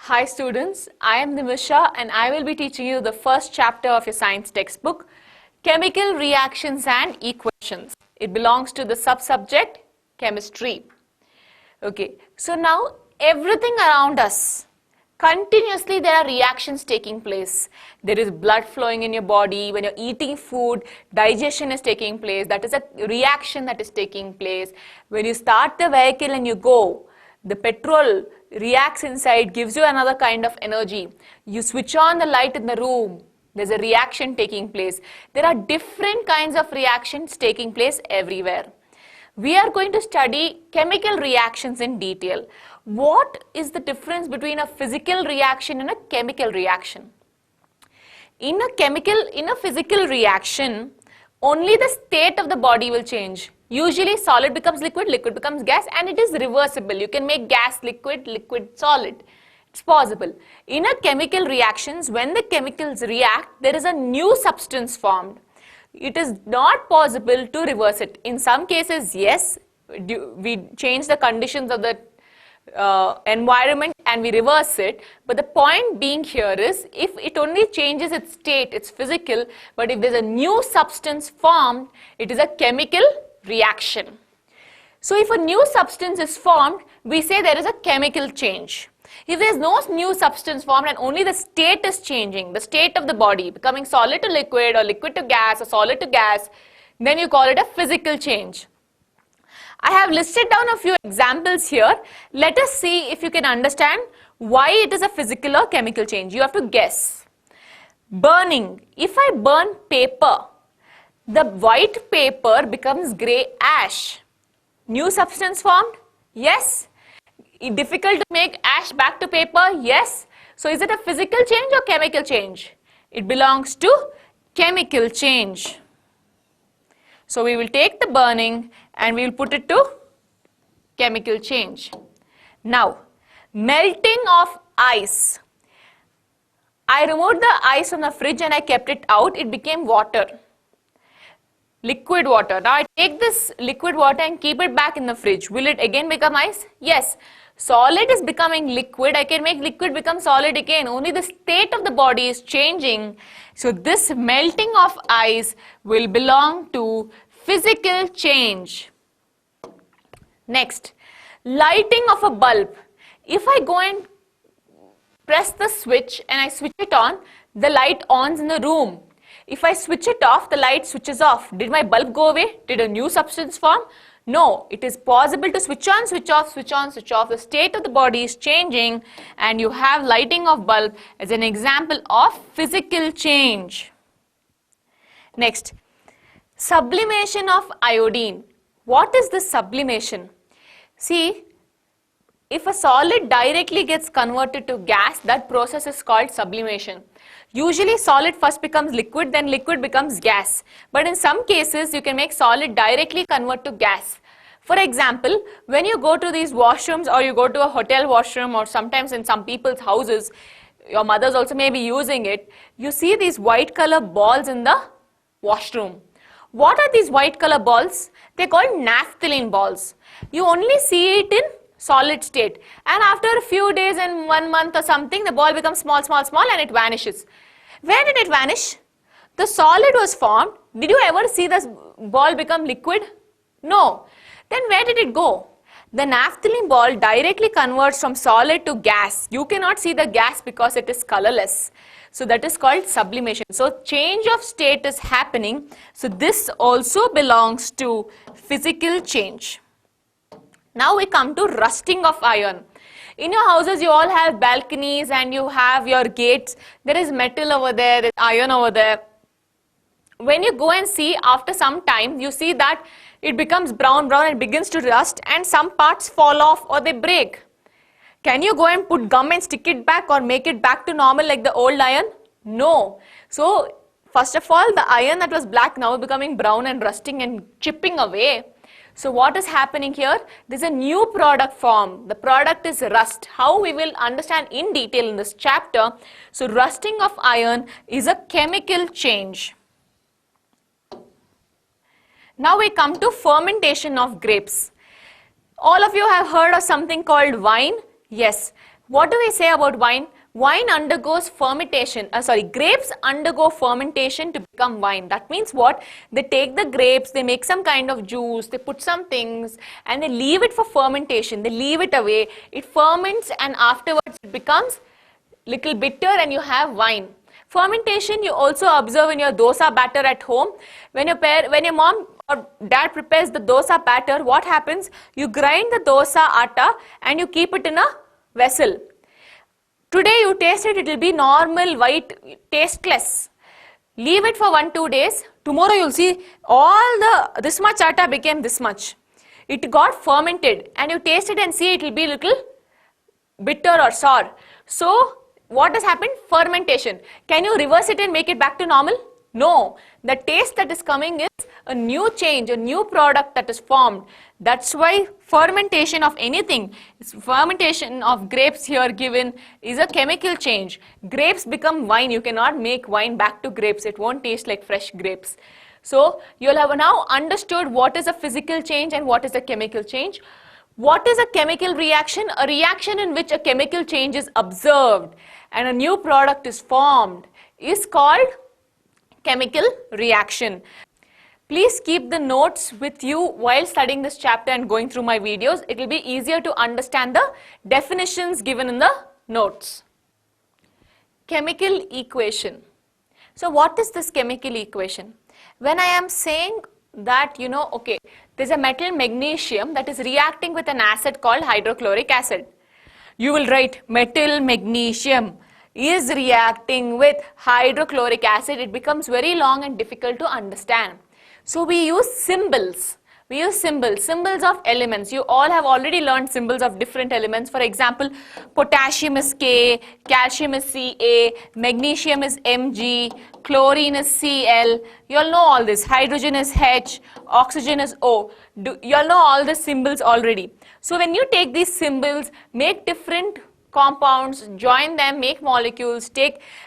Hi students, I am Nimisha and I will be teaching you the first chapter of your science textbook, Chemical Reactions and Equations. It belongs to the sub-subject Chemistry. Okay, so now everything around us, continuously there are reactions taking place. There is blood flowing in your body. When you're eating food, digestion is taking place. That is a reaction that is taking place. When you start the vehicle and you go, the petrol reacts inside, gives you another kind of energy. You switch on the light in the room, there's a reaction taking place. There are different kinds of reactions taking place everywhere. We are going to study chemical reactions in detail. What is the difference between a physical reaction and a chemical reaction? In a physical reaction, only the state of the body will change. Usually solid becomes liquid, liquid becomes gas, and it is reversible. You can make gas liquid, liquid solid. It's possible. In a chemical reactions, when the chemicals react, there is a new substance formed. It is not possible to reverse it. In some cases, yes, we change the conditions of the environment and we reverse it, but the point being here is if it only changes its state, it's physical, but if there's a new substance formed, it is a chemical reaction. So if a new substance is formed, we say there is a chemical change. If there is no new substance formed and only the state is changing, the state of the body becoming solid to liquid or liquid to gas or solid to gas, then you call it a physical change. I have listed down a few examples here. Let us see if you can understand why it is a physical or chemical change. You have to guess. Burning. If I burn paper, the white paper becomes grey ash. New substance formed? Yes. Difficult to make ash back to paper? Yes. So is it a physical change or chemical change? It belongs to chemical change. So we will take the burning and we will put it to chemical change. Now, melting of ice. I removed the ice from the fridge and I kept it out. It became water. Liquid water. Now I take this liquid water and keep it back in the fridge. Will it again become ice? Yes. Solid is becoming liquid. I can make liquid become solid again. Only the state of the body is changing. So this melting of ice will belong to physical change. Next, lighting of a bulb. If I go and press the switch and I switch it on, the light ons in the room. If I switch it off, the light switches off. Did my bulb go away? Did a new substance form? No, it is possible to switch on, switch off, switch on, switch off. The state of the body is changing and you have lighting of bulb as an example of physical change. Next, sublimation of iodine. What is this sublimation? See, if a solid directly gets converted to gas, that process is called sublimation. Usually solid first becomes liquid, then liquid becomes gas. But in some cases, you can make solid directly convert to gas. For example, when you go to these washrooms or you go to a hotel washroom or sometimes in some people's houses, your mothers also may be using it, you see these white color balls in the washroom. What are these white color balls? They're called naphthalene balls. You only see it in solid state, and after a few days and 1 month or something, the ball becomes small, small, small and it vanishes. Where did it vanish? The solid was formed. Did you ever see this ball become liquid? No. Then where did it go? The naphthalene ball directly converts from solid to gas. You cannot see the gas because it is colorless. So that is called sublimation. So change of state is happening. So this also belongs to physical change. Now we come to rusting of iron. In your houses, you all have balconies and you have your gates. There is metal over there, there is iron over there. When you go and see after some time, you see that it becomes brown, and begins to rust and some parts fall off or they break. Can you go and put gum and stick it back or make it back to normal like the old iron? No. So first of all, the iron that was black now becoming brown and rusting and chipping away. So what is happening here? There is a new product formed. The product is rust. How we will understand in detail in this chapter. So rusting of iron is a chemical change. Now we come to fermentation of grapes. All of you have heard of something called wine. Yes, What do we say about wine? Wine undergoes fermentation. Grapes undergo fermentation to become wine. That means what? They take the grapes, they make some kind of juice, they put some things and they leave it for fermentation. They leave it away. It ferments and afterwards it becomes little bitter and you have wine. Fermentation you also observe in your dosa batter at home. When your mom or dad prepares the dosa batter, what happens? You grind the dosa atta and you keep it in a vessel. Today you taste it, it will be normal, white, tasteless. Leave it for 1-2 days. Tomorrow you'll see this much atta became this much. It got fermented and you taste it and see it will be little bitter or sour. So what has happened? Fermentation. Can you reverse it and make it back to normal? No. The taste that is coming is a new change, a new product that is formed. That's why fermentation of anything, fermentation of grapes here given is a chemical change. Grapes become wine. You cannot make wine back to grapes. It won't taste like fresh grapes. So you'll have now understood what is a physical change and what is a chemical change. What is a chemical reaction? A reaction in which a chemical change is observed and a new product is formed is called chemical reaction. Please keep the notes with you while studying this chapter and going through my videos. It will be easier to understand the definitions given in the notes. Chemical equation. So what is this chemical equation? When I am saying that, okay, there's a metal magnesium that is reacting with an acid called hydrochloric acid. You will write metal magnesium is reacting with hydrochloric acid. It becomes very long and difficult to understand. So we use symbols. We use symbols of elements. You all have already learned symbols of different elements. For example, potassium is K, calcium is Ca, magnesium is Mg, chlorine is Cl. You all know all this. Hydrogen is H, oxygen is O. You all know all the symbols already. So when you take these symbols, make different compounds, join them, make molecules,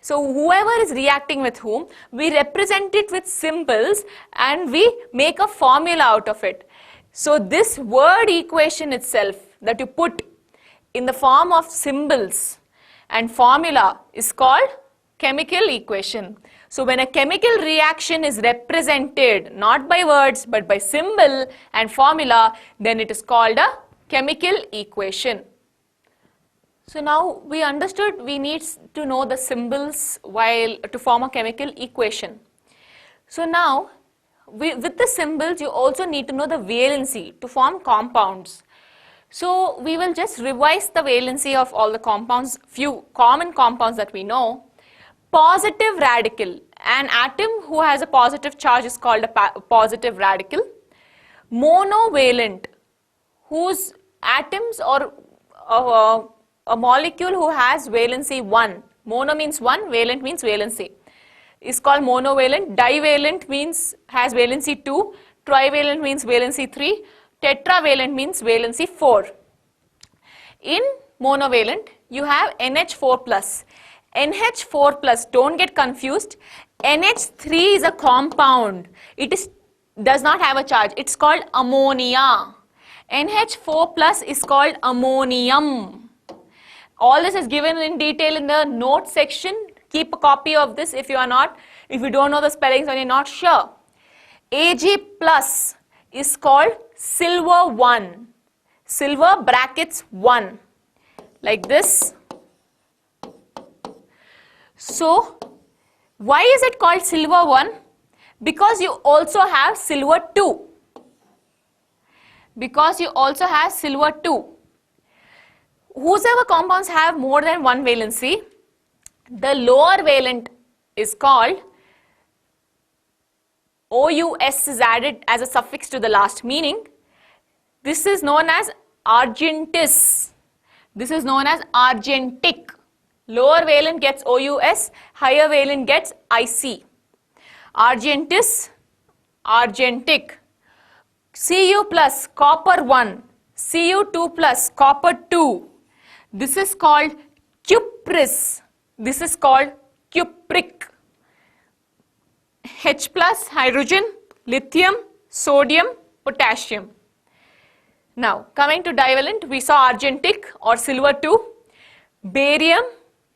so whoever is reacting with whom, we represent it with symbols and we make a formula out of it. So this word equation itself that you put in the form of symbols and formula is called chemical equation. So when a chemical reaction is represented not by words but by symbol and formula, then it is called a chemical equation. So now we understood we need to know the symbols to form a chemical equation. So now with the symbols you also need to know the valency to form compounds. So we will just revise the valency of all the compounds, few common compounds that we know. Positive radical, an atom who has a positive charge is called a positive radical. Monovalent, whose atoms or a molecule who has valency 1, mono means 1, valent means valency, is called monovalent. Divalent means has valency 2, trivalent means valency 3, tetravalent means valency 4. In monovalent, you have NH4 plus. NH4 plus, don't get confused. NH3 is a compound. It does not have a charge. It's called ammonia. NH4 plus is called ammonium. All this is given in detail in the notes section. Keep a copy of this if you don't know the spellings or you're not sure. Ag plus is called silver 1. Silver brackets 1. Like this. So, why is it called silver 1? Because you also have silver 2. Because you also have silver 2. Whosoever compounds have more than one valency, the lower valent is called OUS is added as a suffix to the last, meaning this is known as argentis. This is known as argentic. Lower valent gets OUS, higher valent gets IC. Argentis, argentic. Cu plus copper 1, Cu2 plus copper 2. This is called cupris. This is called cupric. H plus hydrogen, lithium, sodium, potassium. Now coming to divalent, we saw argentic or silver 2. barium,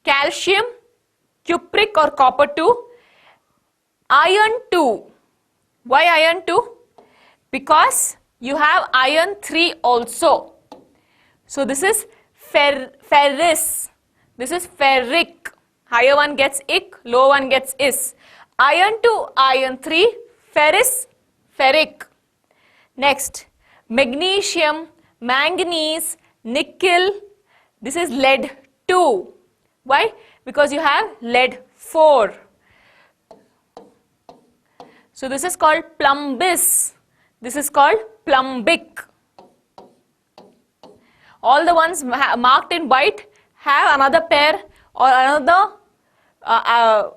calcium, cupric or copper 2, iron 2. Why iron 2? Because you have iron 3 also. So this is ferrous. This is ferric. Higher one gets ic, lower one gets is. Iron 2, iron 3, ferrous, ferric. Next, magnesium, manganese, nickel. This is lead 2. Why? Because you have lead 4. So this is called plumbus. This is called plumbic. All the ones marked in white have another pair or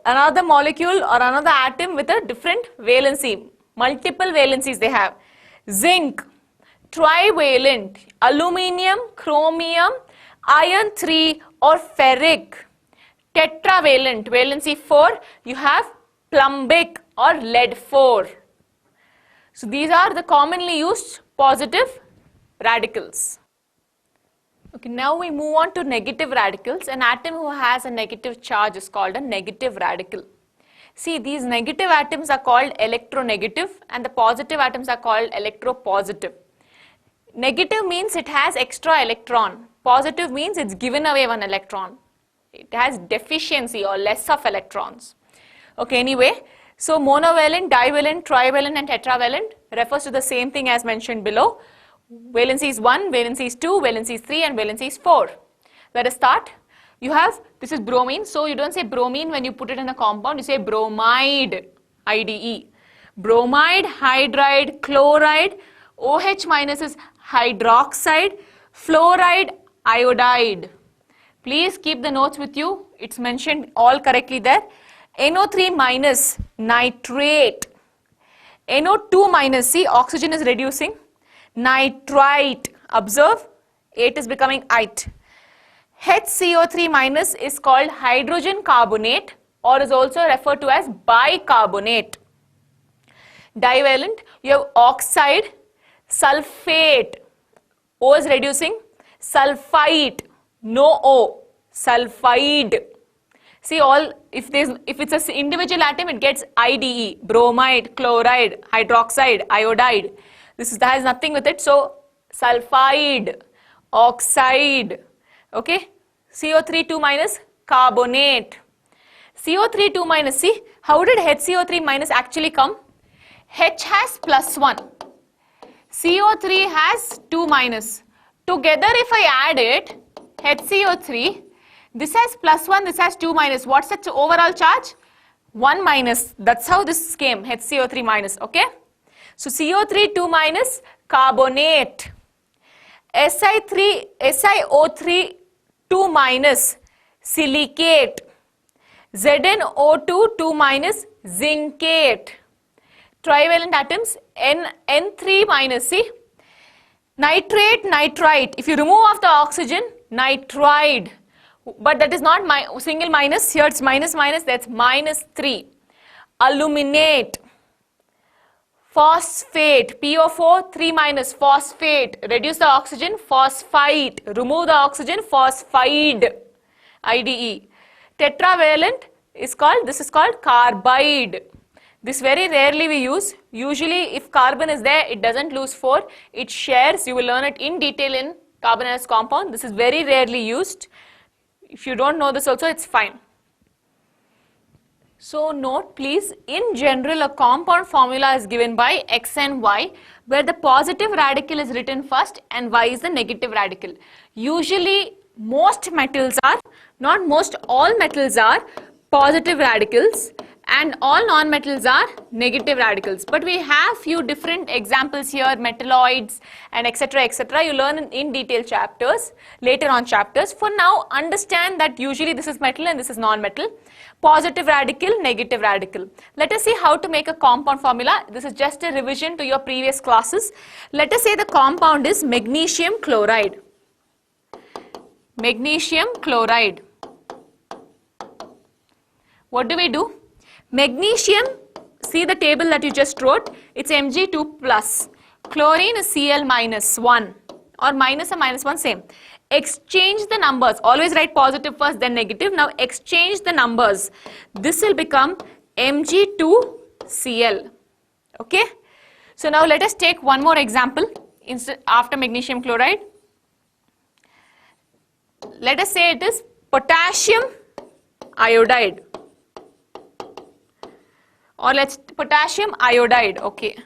another molecule or another atom with a different valency. Multiple valencies they have. Zinc, trivalent, aluminium, chromium, iron 3 or ferric. Tetravalent, valency 4, you have plumbic or lead 4. So these are the commonly used positive radicals. Okay, now we move on to negative radicals. An atom who has a negative charge is called a negative radical. See, these negative atoms are called electronegative and the positive atoms are called electropositive. Negative means it has extra electron. Positive means it's given away one electron. It has deficiency or less of electrons. Okay, anyway, so monovalent, divalent, trivalent and tetravalent refers to the same thing as mentioned below. Valency is 1, valency is 2, valency is 3 and valency is 4. Let us start. You have, this is bromine, so you don't say bromine when you put it in a compound, you say bromide, IDE. Bromide, hydride, chloride, OH minus is hydroxide, fluoride, iodide. Please keep the notes with you, it's mentioned all correctly there. NO3 minus, nitrate. NO2 minus, see oxygen is reducing. Nitrite, observe, 8 is becoming ite. HCO3 minus is called hydrogen carbonate or is also referred to as bicarbonate. Divalent, you have oxide, sulfate, O is reducing, sulfite, no O, sulfide. See all, if it's an individual atom, it gets IDE, bromide, chloride, hydroxide, iodide. That has nothing with it, so sulfide, oxide, okay. CO3 2 minus, carbonate. CO3 2 minus, see, how did HCO3 minus actually come? H has plus 1, CO3 has 2 minus. Together if I add it, HCO3, this has plus 1, this has 2 minus. What's its overall charge? 1 minus. That's how this came, HCO3 minus, okay. So CO3 2 minus, carbonate. SiO3 2 minus, silicate. ZnO2 2 minus, zincate. Trivalent atoms, N3 minus, see. Nitrate, nitrite. If you remove off the oxygen, nitride. But that is not single minus, here it's minus minus, that's minus 3. Aluminate. Phosphate, PO4, 3 minus, phosphate, reduce the oxygen, phosphite, remove the oxygen, phosphide, IDE. Tetravalent is called, this is called carbide. This very rarely we use. Usually if carbon is there, it doesn't lose 4, it shares. You will learn it in detail in carbon-ionic compound. This is very rarely used. If you don't know this also, it's fine. So note please, in general a compound formula is given by X and Y where the positive radical is written first and Y is the negative radical. Usually most metals are, not most, all metals are positive radicals and all non-metals are negative radicals. But we have few different examples here, metalloids and etc. etc. You learn in detail chapters, later on chapters. For now, understand that usually this is metal and this is non-metal. Positive radical, negative radical. Let us see how to make a compound formula. This is just a revision to your previous classes. Let us say the compound is magnesium chloride. Magnesium chloride. What do? Magnesium, see the table that you just wrote, it's Mg2 plus. Chlorine is Cl minus 1 or minus 1 same. exchange the numbers. Always write positive first, then negative. Now exchange the numbers. This will become Mg2Cl. Okay. So now let us take one more example after magnesium chloride. Let us say it is potassium iodide, or let's potassium iodide. Okay.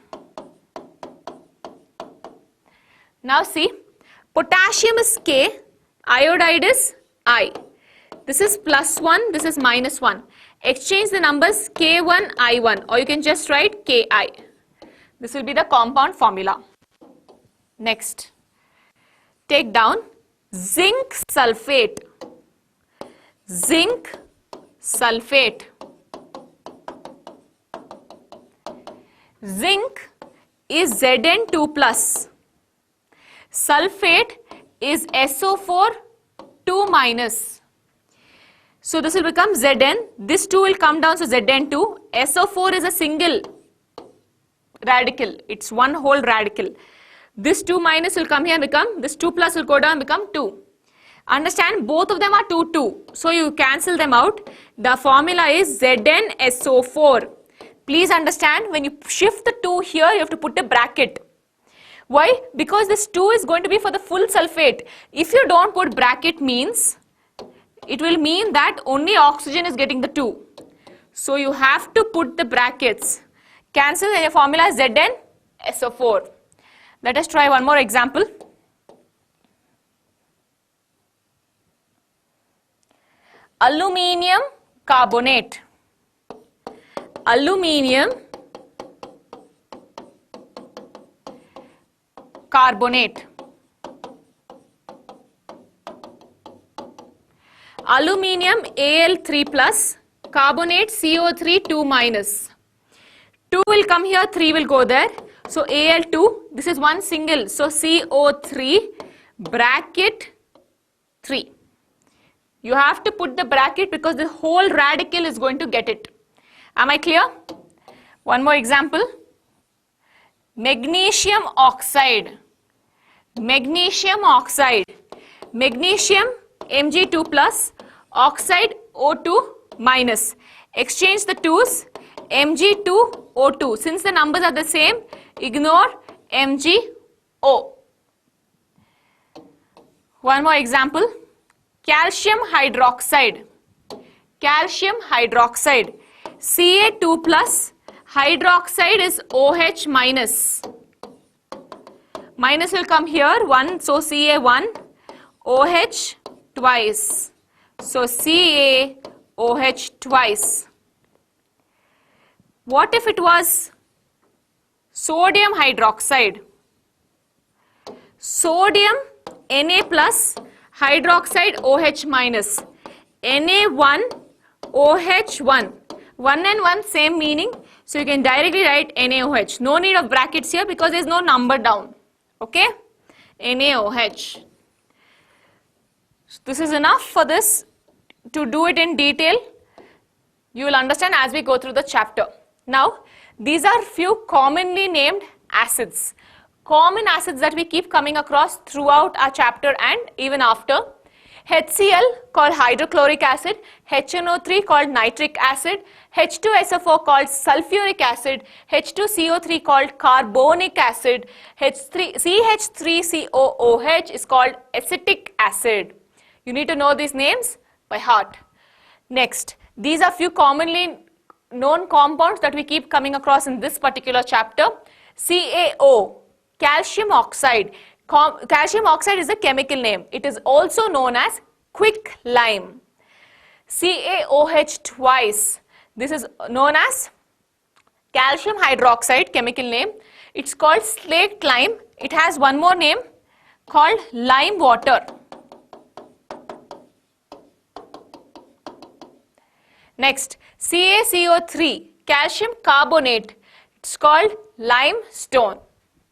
Now see, potassium is K, iodide is I. This is +1, this is -1. Exchange the numbers K1, I1, or you can just write Ki. This will be the compound formula. Next, take down zinc sulfate. Zinc sulfate. Zinc is Zn2 plus. Sulfate is SO4 2 minus. So this will become Zn. This 2 will come down, so Zn2. SO4 is a single radical. It's one whole radical. This 2 minus will come here and become, this 2 plus will go down and become 2. Understand, both of them are 2, 2. So you cancel them out. The formula is ZnSO4. Please understand, when you shift the 2 here, you have to put a bracket. Why? Because this 2 is going to be for the full sulfate. If you don't put bracket means, it will mean that only oxygen is getting the 2. So you have to put the brackets. Cancel, and your formula is ZnSO4. Let us try one more example. Aluminium carbonate. Aluminium carbonate. Aluminium Al3 plus, carbonate CO3 2 minus. 2 will come here, 3 will go there. So Al2, this is one single, so CO3 bracket 3. You have to put the bracket because the whole radical is going to get it. Am I clear? One more example. Magnesium oxide. Magnesium oxide. Magnesium Mg2 plus, oxide O2 minus. Exchange the 2's, Mg2O2. Since the numbers are the same, ignore MgO. One more example. Calcium hydroxide. Calcium hydroxide. Ca2 plus, hydroxide is OH minus. Minus will come here, 1, so Ca1, OH twice. So CaOH twice. What if it was sodium hydroxide? Sodium Na plus, hydroxide OH minus. Na1 OH1. 1 and 1 same meaning. So you can directly write NaOH. No need of brackets here because there is no number down. Okay? NaOH. This is enough for this. To do it in detail, you will understand as we go through the chapter. Now, these are few commonly named acids. Common acids that we keep coming across throughout our chapter and even after. HCl called hydrochloric acid, HNO3 called nitric acid, H2SO4 called sulfuric acid, H2CO3 called carbonic acid, CH3COOH is called acetic acid. You need to know these names by heart. Next, these are few commonly known compounds that we keep coming across in this particular chapter. CaO, calcium oxide. Calcium oxide is a chemical name. It is also known as quicklime. CaOH twice. This is known as calcium hydroxide, chemical name. It's called slaked lime. It has one more name called lime water. Next, CaCO3, calcium carbonate. It's called limestone.